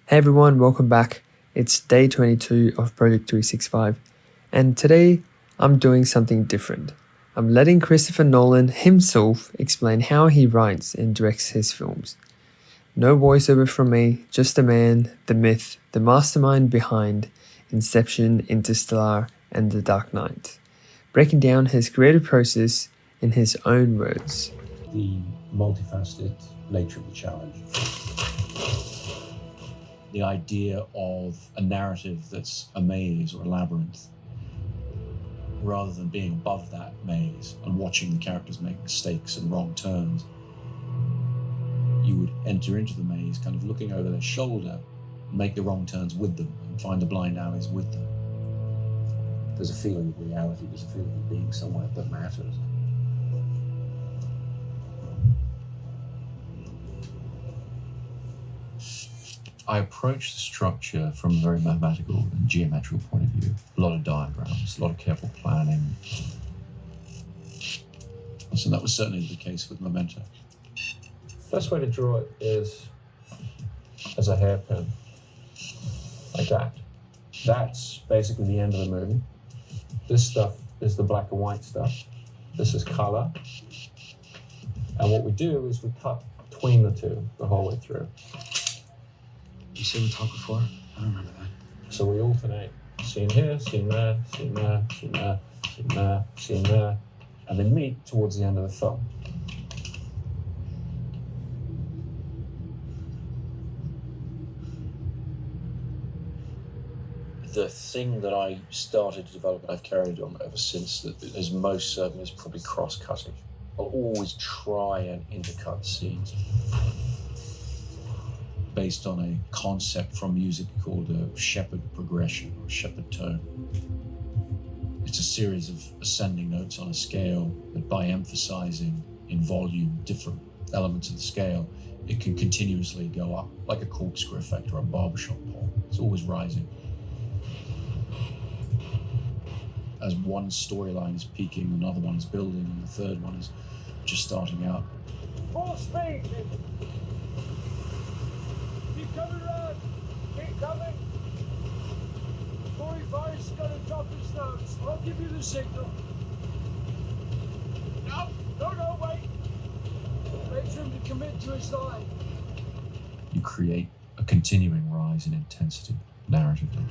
Hey everyone, welcome back. It's day 22 of Project 365, and today I'm doing something different. I'm letting Christopher Nolan himself explain how he writes and directs his films. No voiceover from me, just the man, the myth, the mastermind behind Inception, Interstellar, and The Dark Knight, breaking down his creative process in his own words. The multifaceted nature of the challenge. The idea of a narrative that's a maze or a labyrinth, rather than being above that maze and watching the characters make mistakes and wrong turns. You would enter into the maze kind of looking over their shoulder, make the wrong turns with them, and find the blind alleys with them. There's a feeling of reality, there's a feeling of being somewhere that matters. I approach the structure from a very mathematical and geometrical point of view. A lot of diagrams, a lot of careful planning. So that was certainly the case with Memento. Best way to draw it is as a hairpin, like that. That's basically the end of the movie. This stuff is the black and white stuff. This is color. And what we do is we cut between the two the whole way through. You seen the top before? I don't remember that. So we alternate. Scene here, scene there, scene there, scene there, scene there, scene there, and they meet towards the end of the film. The thing that I started to develop and I've carried on ever since that is most certain is probably cross-cutting. I'll always try and intercut scenes based on a concept from music called a shepherd progression or shepherd tone. It's a series of ascending notes on a scale that, by emphasizing in volume different elements of the scale, it can continuously go up like a corkscrew effect or a barbershop pole. It's always rising. As one storyline is peaking, another one is building, and the third one is just starting out. Full speed! Keep coming around! Keep coming! 45's gonna drop his notes. I'll give you the signal. No, wait! Wait for him to commit to his line. You create a continuing rise in intensity narratively.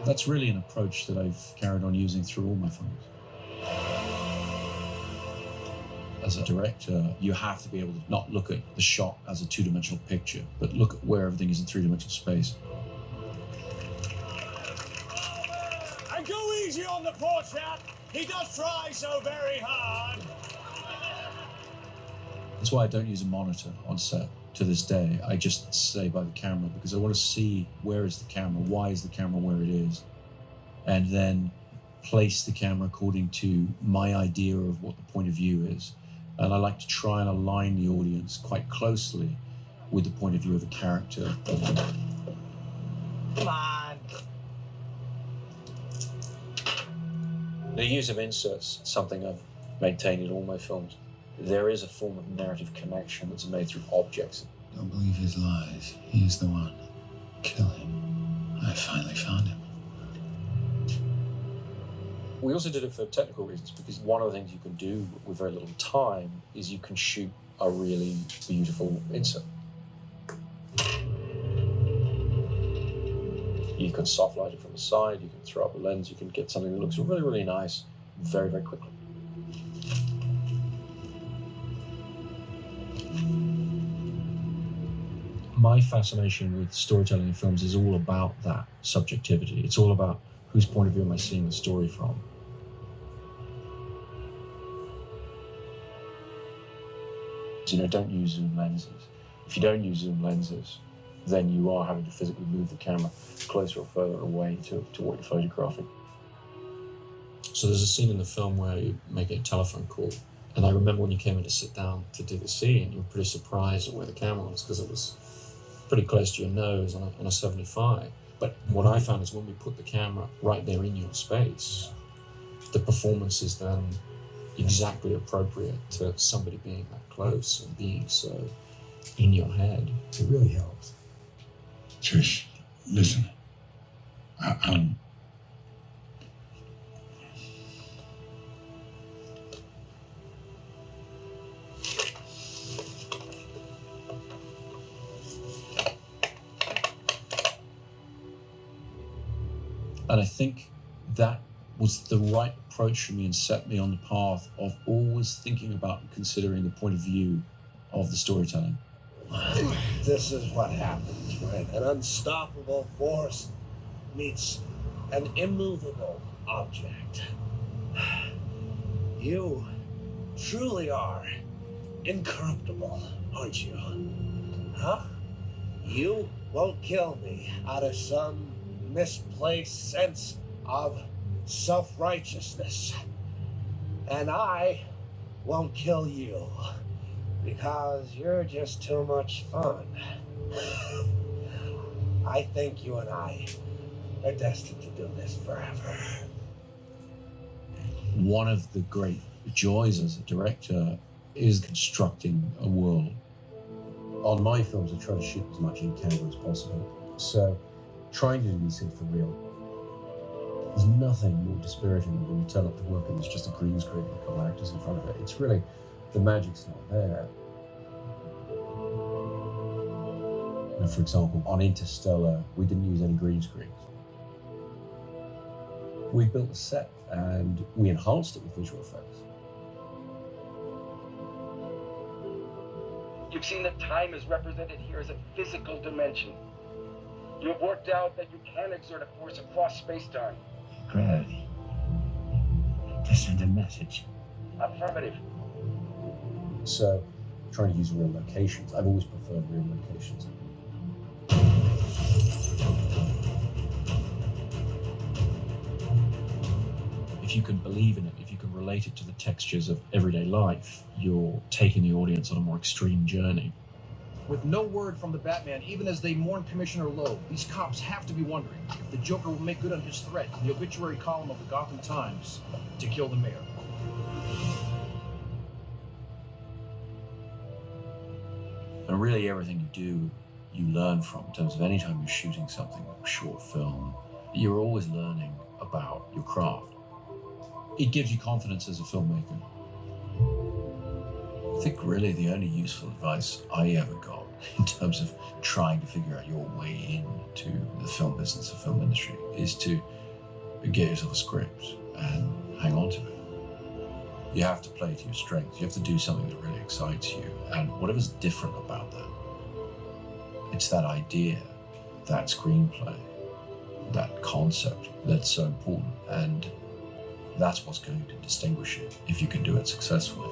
That's really an approach that I've carried on using through all my films. As a director, you have to be able to not look at the shot as a two-dimensional picture, but look at where everything is in three-dimensional space. And go easy on the poor chap. He does try so very hard. That's why I don't use a monitor on set to this day. I just stay by the camera because I want to see where is the camera, why is the camera where it is, and then place the camera according to my idea of what the point of view is. And I like to try and align the audience quite closely with the point of view of a character. Come on. The use of inserts is something I've maintained in all my films. There is a form of narrative connection that's made through objects. Don't believe his lies. He is the one. Kill him. I finally found him. We also did it for technical reasons because one of the things you can do with very little time is you can shoot a really beautiful insert. You can soft light it from the side, you can throw up a lens, you can get something that looks really, really nice very, very quickly. My fascination with storytelling in films is all about that subjectivity. It's all about whose point of view am I seeing the story from. Don't use zoom lenses. If you don't use zoom lenses, then you are having to physically move the camera closer or further away to what you're photographing. So there's a scene in the film where you make a telephone call. And I remember when you came in to sit down to do the scene, you were pretty surprised at where the camera was because it was pretty close to your nose on a 75. But what I found is when we put the camera right there in your space, the performance is then exactly appropriate to somebody being that close and being so in your head. It really helps. Trish, listen. I'm And I think that was the right approach for me and set me on the path of always thinking about and considering the point of view of the storytelling. This is what happens when an unstoppable force meets an immovable object. You truly are incorruptible, aren't you? Huh? You won't kill me out of some misplaced sense of self-righteousness. And I won't kill you because you're just too much fun. I think you and I are destined to do this forever. One of the great joys as a director is constructing a world. On my films, I try to shoot as much in camera as possible. So trying to do these things for real. There's nothing more dispiriting than when you turn up to work and it's just a green screen with a couple of actors in front of it. It's really, the magic's not there. You know, for example, on Interstellar, we didn't use any green screens. We built a set and we enhanced it with visual effects. You've seen that time is represented here as a physical dimension. You have worked out that you can exert a force across space-time. Gravity. To send a message. Affirmative. So trying to use real locations. I've always preferred real locations. If you can believe in it, if you can relate it to the textures of everyday life, you're taking the audience on a more extreme journey. With no word from the Batman, even as they mourn Commissioner Loeb, these cops have to be wondering if the Joker will make good on his threat in the obituary column of the Gotham Times to kill the mayor. And really everything you do, you learn from. In terms of any time you're shooting something, like a short film, you're always learning about your craft. It gives you confidence as a filmmaker. I think really the only useful advice I ever got in terms of trying to figure out your way into the film business, the film industry, is to get yourself a script and hang on to it. You have to play to your strengths. You have to do something that really excites you. And whatever's different about that, it's that idea, that screenplay, that concept that's so important. And that's what's going to distinguish it if you can do it successfully.